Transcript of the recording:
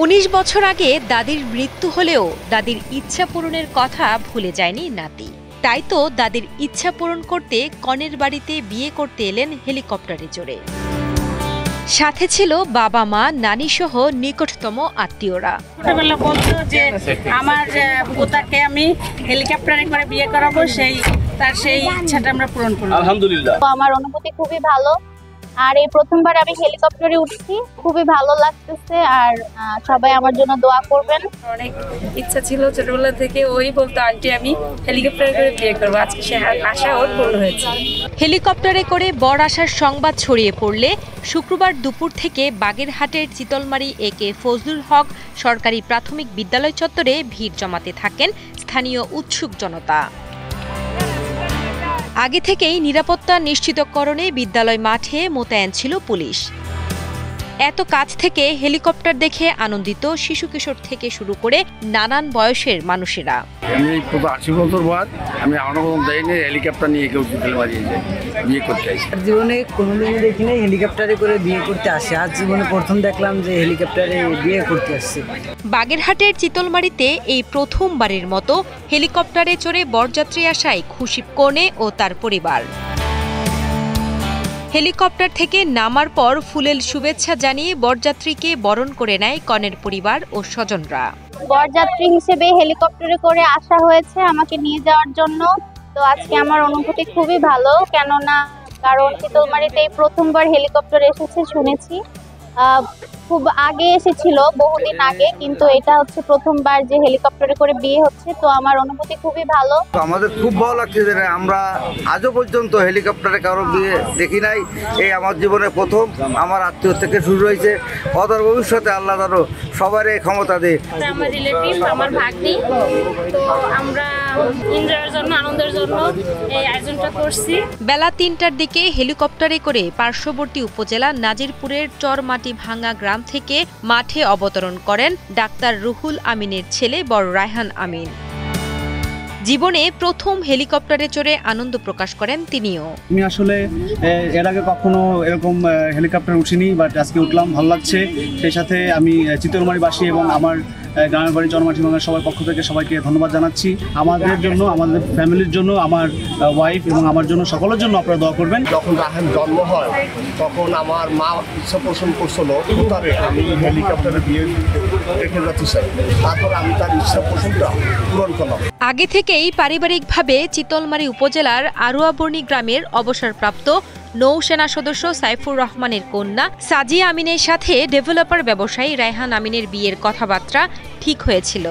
19 বছর আগে দাদির মৃত্যু হলেও দাদির ইচ্ছা পূরণের কথা ভুলে যায়নি নাতি। তাই তো দাদির ইচ্ছা পূরণ করতে কনের বাড়িতে বিয়ে করতে এলেন হেলিকপ্টারে চড়ে। সাথে ছিল বাবা মা, নানি সহ নিকটতম আত্মীয়রা। ছোটবেলা বলতো যে আমার পোতাকে আমি হেলিকপ্টারে করে বিয়ে করাবো, সেই ইচ্ছাটা আমরা পূরণ করব। আলহামদুলিল্লাহ। আমার অনুভূতি খুবই ভালো। আর এই প্রথমবার আমি হেলিকপ্টারে উঠছি, খুবই ভালো লাগতেছে। আর সবাই আমার জন্য দোয়া করবেন। অনেক ইচ্ছা ছিল ছোটবেলা থেকে, ওই বলতো আন্টি আমি হেলিকপ্টারে করে বিয়ে করবো, আজকে সে আশা ওর পূর্ণ হয়েছে। হেলিকপ্টারে করে বর আসার সংবাদ ছড়িয়ে পড়লে শুক্রবার দুপুর থেকে বাগেরহাটের চিতলমারী একে ফজলুল হক সরকারি প্রাথমিক বিদ্যালয় চত্বরে ভিড় জমাতে থাকেন স্থানীয় উৎসুক জনতা। আগে থেকেই নিরাপত্তা নিশ্চিতকরণে বিদ্যালয় মাঠে মোতায়েন ছিল পুলিশ। এত কাছ থেকে হেলিকপ্টার দেখে আনন্দিত শিশু কিশোর থেকে শুরু করে নানান বয়সের মানুষেরা। আমি 80 বছর বয়স, আমি এখনো কোনো দেখিনি হেলিকপ্টার নিয়ে কেউ বিয়ে করতে আসি। জীবনে কোনোদিনই দেখিনি হেলিকপ্টারে করে বিয়ে করতে আসে। আজ জীবনে প্রথম দেখলাম যে হেলিকপ্টারে বিয়ে করতে আসছে। বাগেরহাটের চিতলমারীতে এই প্রথমবারের মতো হেলিকপ্টারে চড়ে বরযাত্রী আসায় খুশি কনে ও তার পরিবার। হেলিকপ্টার থেকে নামার পর ফুলেল শুভেচ্ছা জানিয়ে বরযাত্রীকে বরণ করে নেয় কনের পরিবার ও স্বজনরা। বরযাত্রী হিসেবে হেলিকপ্টারে করে আসা হয়েছে আমাকে নিয়ে যাওয়ার জন্য। তো আজকে আমার অনুভূতি খুবই ভালো, কেননা কারণ চিতলমারীতে এই প্রথমবার হেলিকপ্টার এসেছে শুনেছি। খুব আগে এসেছিল, বহুদিন আগে, কিন্তু এটা হচ্ছে প্রথমবার যে হেলিকপ্টারে করে বিয়ে হচ্ছে। তো আমার অনুভূতি খুবই ভালো। আমাদের খুব ভালো লাগছে যে আমরা আজও পর্যন্ত হেলিকপ্টারে কারো বিয়ে দেখি নাই। এই আমার জীবনে প্রথম। আমার আত্মীয় থেকে শুরু হয়েছে, অদূর ভবিষ্যতে আল্লাহ তাআলা সবার এই ক্ষমতা দেয়। আমার রিলেটিভ, আমার ভাগ্নি, তো আমরা এনজয়ের জন্য, আনন্দের জন্য এই আয়োজনটা করছি। বেলা 3টার দিকে হেলিকপ্টারে করে পার্শ্ববর্তী উপজেলা নাজিরপুরের চরমাটি ভাঙ্গা গ্রাম থেকে মাঠে অবতরণ করেন ডাক্তার রুহুল আমিনের ছেলে বড় রায়হান আমিন। জীবনে প্রথম হেলিকপ্টারে চড়ে আনন্দ প্রকাশ করেন তিনিও। আমি আসলে এর আগে কখনো এরকম হেলিকপ্টার উঠিনি, বাট আজকে উঠলাম, ভালো লাগছে। সেই সাথে আমি চিতলমারীবাসী এবং আমার গ্রামের বাড়ি চরমাটি ভাঙ্গার সবার পক্ষ থেকে সবাইকে ধন্যবাদ জানাচ্ছি। আমাদের জন্য, আমাদের ফ্যামিলির জন্য, আমার ওয়াইফ এবং আমার জন্য, সকলের জন্য আপনারা দোয়া করবেন। যখন রাহেন জন্ম হয় তখন আমার মা ইচ্ছা পোষণ করছিল আমি হেলিকপ্টারে বিয়ে রেখে যেতে চাই। তারপর আমি তার ইচ্ছা পোষণটা পূরণ করলাম। আগে থেকেই পারিবারিকভাবে চিতলমারী উপজেলার আরুয়াবর্ণী গ্রামের অবসরপ্রাপ্ত নৌসেনা সদস্য সাইফুর রহমানের কন্যা সাজিয়া আমিনের সাথে ডেভেলপার ব্যবসায়ী রায়হান আমিনের বিয়ের কথাবার্তা ঠিক হয়েছিল।